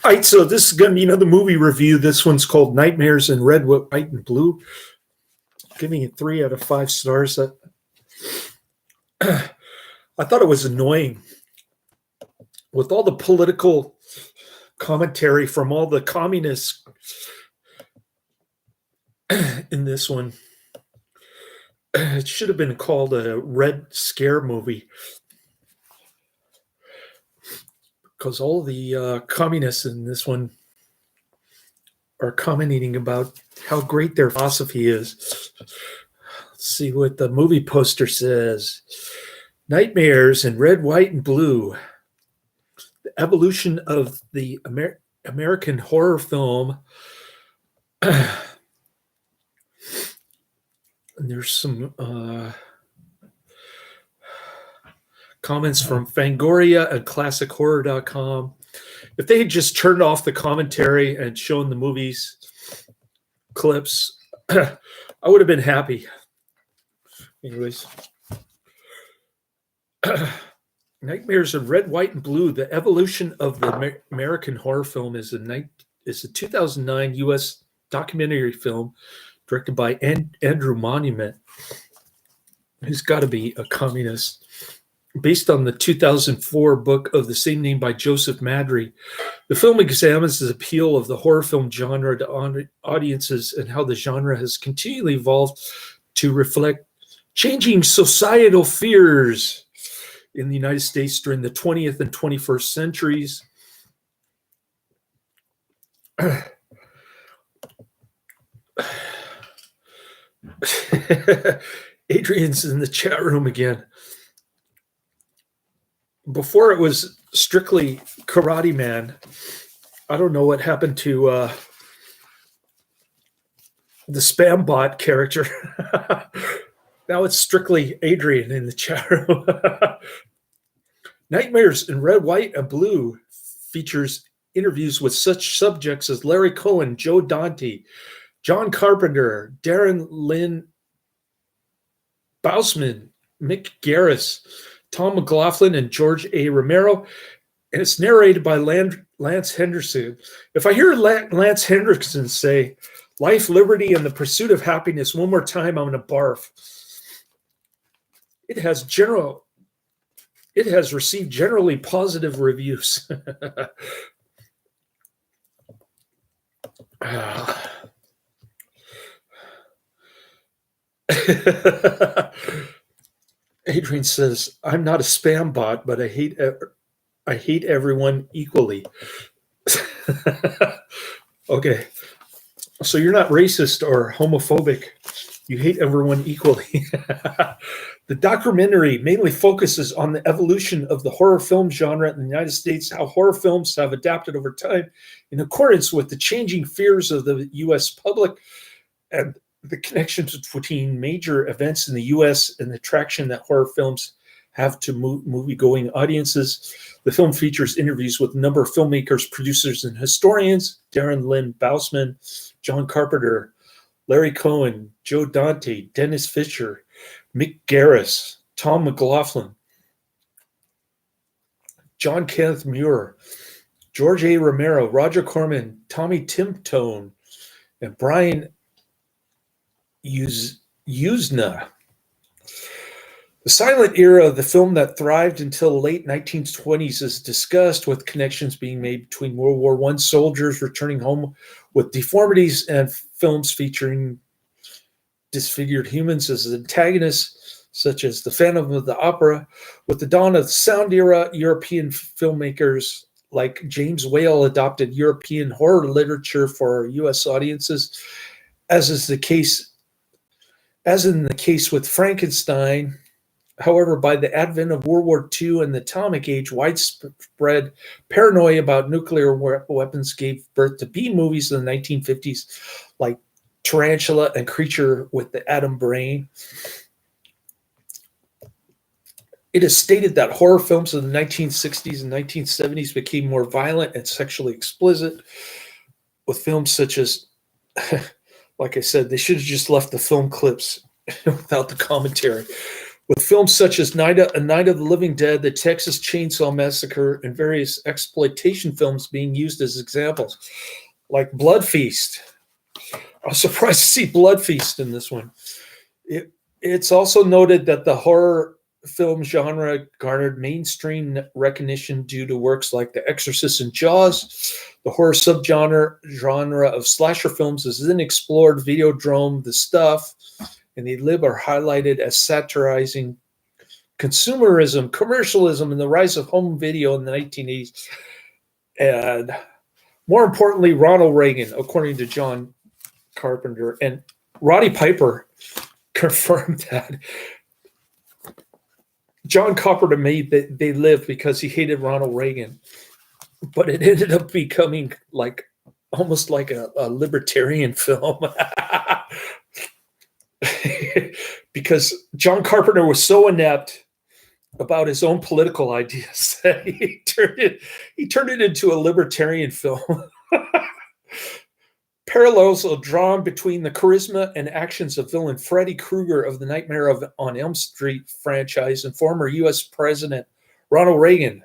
All right, so this is going to be another movie review. This one's called Nightmares in Red, White, and Blue. Giving it 3 out of 5 stars. I thought it was annoying with all the political commentary from all the communists in this one. It should have been called a Red Scare movie, because all the communists in this one are commenting about how great their philosophy is. Let's see what the movie poster says. Nightmares in Red, White, and Blue. The evolution of the American horror film. And there's some comments from Fangoria and ClassicHorror.com. If they had just turned off the commentary and shown the movies clips, I would have been happy. Anyways, Nightmares in Red, White, and Blue. The evolution of the American horror film is a 2009 U.S. documentary film directed by Andrew Monument, who's got to be a communist, based on the 2004 book of the same name by Joseph Madry. The film examines the appeal of the horror film genre to audiences and how the genre has continually evolved to reflect changing societal fears in the United States during the 20th and 21st centuries. Adrian's in the chat room again. Before it was strictly Karate Man. I don't know what happened to the spam bot character. Now it's strictly Adrian in the chat room. Nightmares in Red, White, and Blue features interviews with such subjects as Larry Cohen, Joe Dante, John Carpenter, Darren Lynn Bousman, Mick Garris, Tom McLoughlin, and George A. Romero, and it's narrated by Lance Henriksen. If I hear Lance Henriksen say life, liberty, and the pursuit of happiness one more time, I'm going to barf. It has received generally positive reviews. Adrian says, "I'm not a spam bot, but I hate everyone equally." Okay, so you're not racist or homophobic. You hate everyone equally. The documentary mainly focuses on the evolution of the horror film genre in the United States, how horror films have adapted over time in accordance with the changing fears of the U.S. public, and the connections between major events in the U.S. and the attraction that horror films have to movie-going audiences. The film features interviews with a number of filmmakers, producers, and historians: Darren Lynn Bousman, John Carpenter, Larry Cohen, Joe Dante, Dennis Fisher, Mick Garris, Tom McLoughlin, John Kenneth Muir, George A. Romero, Roger Corman, Tommy Timtone, and Brian Usna. The silent era of the film that thrived until the late 1920s is discussed, with connections being made between World War I soldiers returning home with deformities and films featuring disfigured humans as antagonists, such as The Phantom of the Opera. With the dawn of the sound era, European filmmakers like James Whale adopted European horror literature for U.S. audiences, as in the case with Frankenstein. However, by the advent of World War II and the atomic age, widespread paranoia about nuclear weapons gave birth to B movies in the 1950s, like Tarantula and Creature with the Atom Brain. It is stated that horror films in the 1960s and 1970s became more violent and sexually explicit, with films such as, like I said, they should have just left the film clips without the commentary, with films such as Night of the Living Dead, The Texas Chainsaw Massacre, and various exploitation films being used as examples, like Blood Feast. I was surprised to see Blood Feast in this one. It's also noted that the horror film genre garnered mainstream recognition due to works like The Exorcist and Jaws. The horror subgenre of slasher films is then explored. Videodrome, The Stuff, and The Lib are highlighted as satirizing consumerism, commercialism, and the rise of home video in the 1980s. And more importantly, Ronald Reagan, according to John Carpenter. And Roddy Piper confirmed that John Carpenter made that They Live because he hated Ronald Reagan, but it ended up becoming like almost like a libertarian film because John Carpenter was so inept about his own political ideas that he turned it into a libertarian film. Parallels are drawn between the charisma and actions of villain Freddy Krueger of the Nightmare on Elm Street franchise and former U.S. President Ronald Reagan.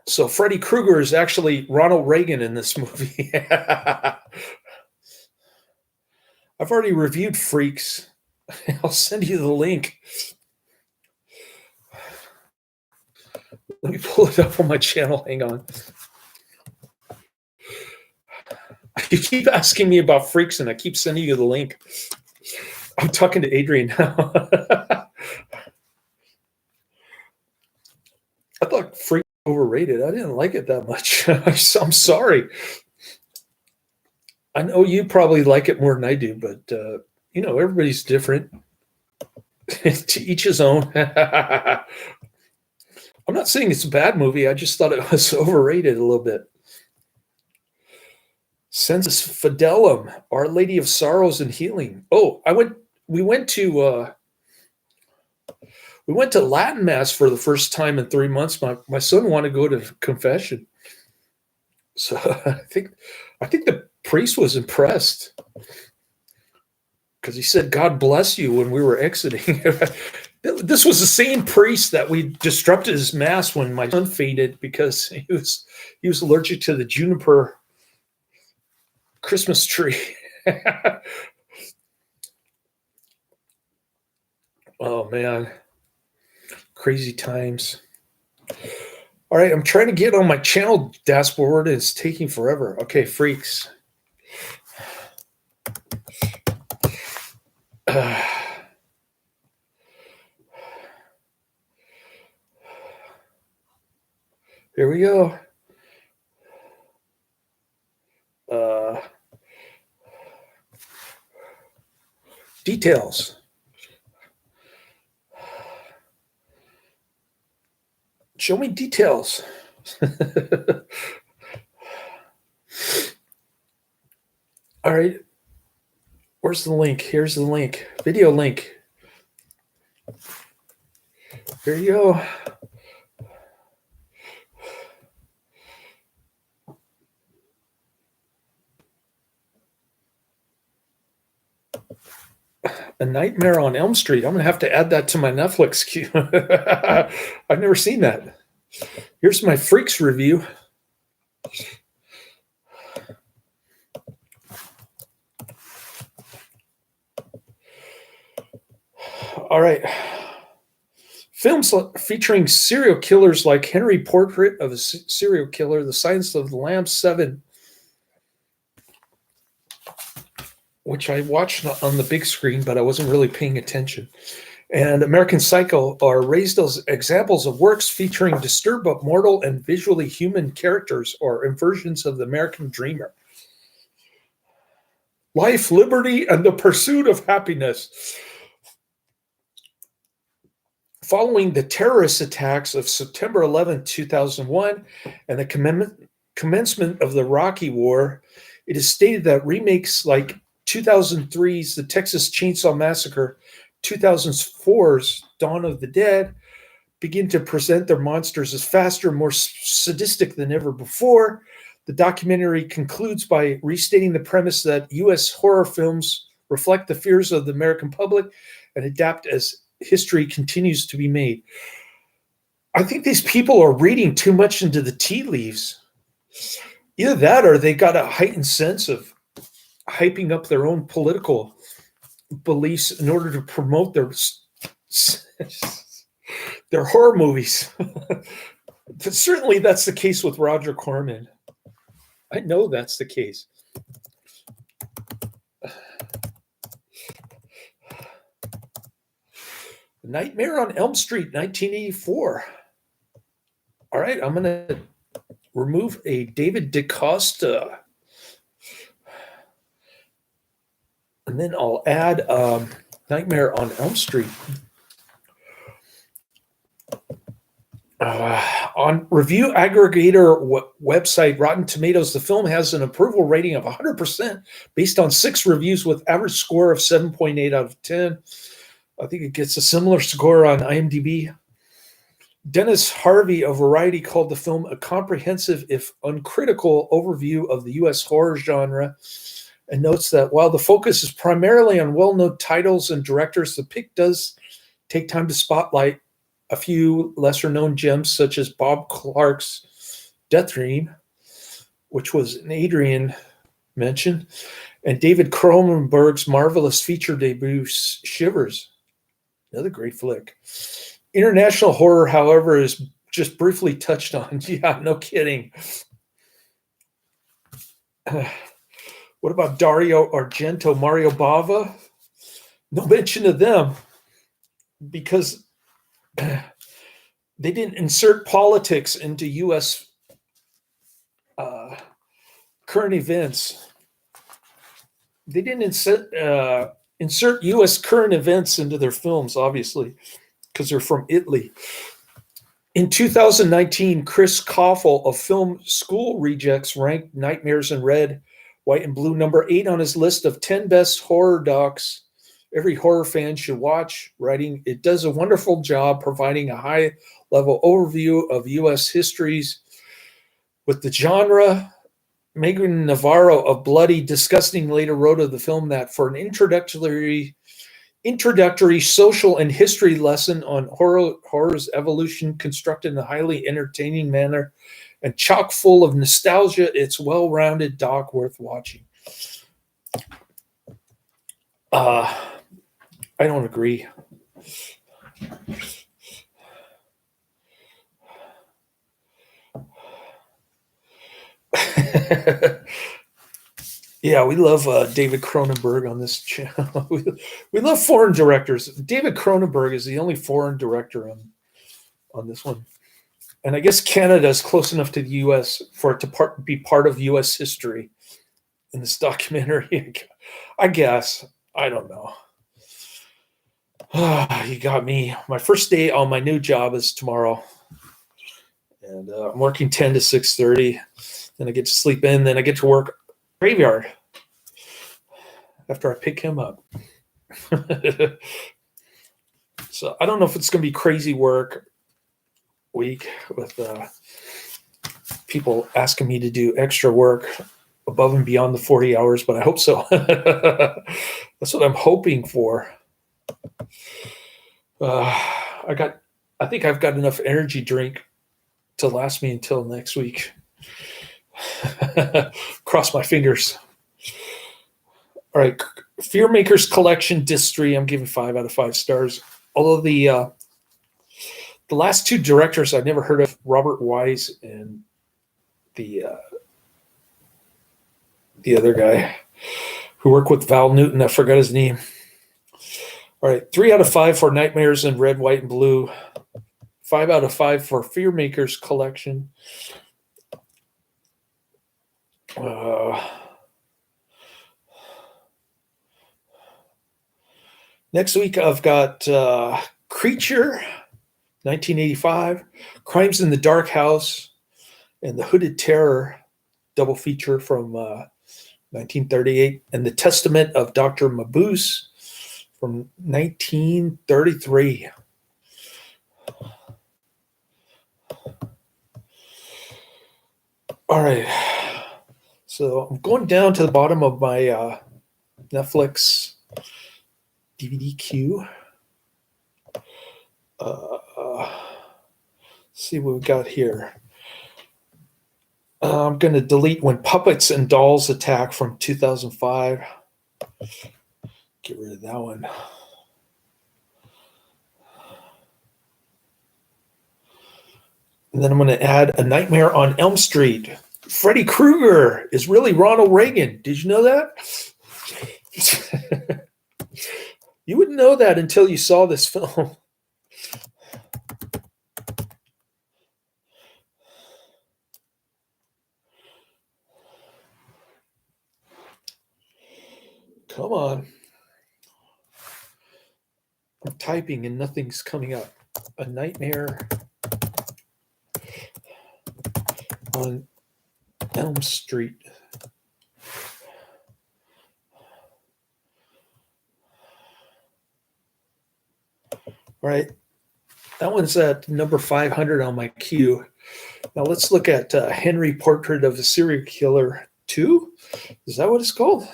So Freddy Krueger is actually Ronald Reagan in this movie. I've already reviewed Freaks. I'll send you the link. Let me pull it up on my channel. Hang on. You keep asking me about Freaks, and I keep sending you the link. I'm talking to Adrian now. I thought Freaks was overrated. I didn't like it that much. I'm sorry. I know you probably like it more than I do, but everybody's different. To each his own. I'm not saying it's a bad movie. I just thought it was overrated a little bit. Sensus Fidelum, Our Lady of Sorrows and Healing. Oh, we went to Latin Mass for the first time in 3 months. My son wanted to go to confession. So I think the priest was impressed because he said, "God bless you," when we were exiting. This was the same priest that we disrupted his mass when my son fainted because he was allergic to the juniper Christmas tree. Oh man, crazy times. All right, I'm trying to get on my channel dashboard and it's taking forever. Okay, Freaks. Here we go. Details. Show me details. All right. Where's the link? Here's the link. Video link. Here you go. A Nightmare on Elm Street. I'm going to have to add that to my Netflix queue. I've never seen that. Here's my Freaks review. All right. Films featuring serial killers like Henry Portrait of a Serial Killer, The Silence of the Lambs 7, which I watched on the big screen, but I wasn't really paying attention, and American Psycho are raised as examples of works featuring disturbed but mortal and visually human characters or inversions of the American dreamer. Life, Liberty, and the Pursuit of Happiness. Following the terrorist attacks of September 11, 2001, and the commencement of the Iraqi War, it is stated that remakes like 2003's The Texas Chainsaw Massacre, 2004's Dawn of the Dead begin to present their monsters as faster and more sadistic than ever before. The documentary concludes by restating the premise that U.S. horror films reflect the fears of the American public, and adapt as history continues to be made. I think these people are reading too much into the tea leaves. Either that or they got a heightened sense of hyping up their own political beliefs in order to promote their horror movies. Certainly that's the case with Roger Corman. I know that's the case. Nightmare on Elm Street, 1984. All right, I'm going to remove a David DaCosta. And then I'll add Nightmare on Elm Street. On review aggregator website Rotten Tomatoes, the film has an approval rating of 100% based on 6 reviews with average score of 7.8 out of 10. I think it gets a similar score on IMDb. Dennis Harvey of Variety called the film a comprehensive, if uncritical, overview of the U.S. horror genre, and notes that while the focus is primarily on well-known titles and directors, the pick does take time to spotlight a few lesser-known gems, such as Bob Clark's Death Dream, which was an Adrian mention, and David Cronenberg's marvelous feature debut, Shivers, another great flick. International horror, however, is just briefly touched on. Yeah, no kidding. What about Dario Argento, Mario Bava? No mention of them because they didn't insert politics into U.S. Current events. They didn't insert U.S. current events into their films, obviously, because they're from Italy. In 2019, Chris Koffel of Film School Rejects ranked Nightmares in Red, White, and Blue number 8 on his list of 10 best horror docs every horror fan should watch, writing, "It does a wonderful job providing a high-level overview of U.S. histories with the genre." Megan Navarro of Bloody Disgusting later wrote of the film that for an introductory social and history lesson on horror's evolution, constructed in a highly entertaining manner and chock full of nostalgia, it's well-rounded doc worth watching. I don't agree. Yeah, we love David Cronenberg on this channel. We love foreign directors. David Cronenberg is the only foreign director on this one. And I guess Canada is close enough to the U.S. for it to be part of U.S. history in this documentary. I guess. I don't know. You got me. My first day on my new job is tomorrow. And I'm working 10 to 6:30. Then I get to sleep in. Then I get to work graveyard after I pick him up. So I don't know if it's going to be crazy work week with people asking me to do extra work above and beyond the 40 hours, but I hope so. That's what I'm hoping for. I think I've got enough energy drink to last me until next week. Cross my fingers. All right, Fearmakers Collection Disc 3, I'm giving 5 out of 5 stars. Although the last 2 directors I've never heard of, Robert Wise and the other guy who worked with Val Newton, I forgot his name. All right, 3 out of 5 for Nightmares in Red, White, and Blue. 5 out of 5 for Fearmakers Collection. Next week, I've got Creature, 1985, Crimes in the Dark House, and The Hooded Terror, double feature from 1938, and The Testament of Dr. Mabuse from 1933. All right. So I'm going down to the bottom of my Netflix DVD queue. See what we got here. I'm going to delete When Puppets and Dolls Attack from 2005. Get rid of that one. And then I'm going to add A Nightmare on Elm Street. Freddy Krueger is really Ronald Reagan. Did you know that? You wouldn't know that until you saw this film. Come on. I'm typing and nothing's coming up. A Nightmare on Elm Street. All right. That one's at number 500 on my queue. Now let's look at Henry Portrait of a Serial Killer 2. Is that what it's called?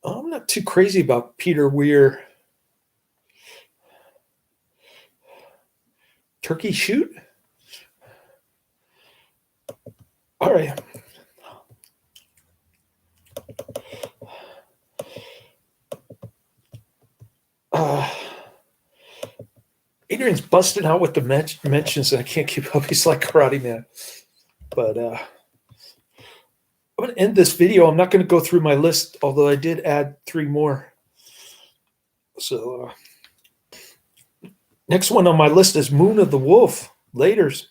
I'm not too crazy about Peter Weir. Turkey Shoot? All right. Adrian's busting out with the mentions, and I can't keep up. He's like Karate Man. But I'm going to end this video. I'm not going to go through my list, although I did add 3 more. So next one on my list is Moon of the Wolf. Laters.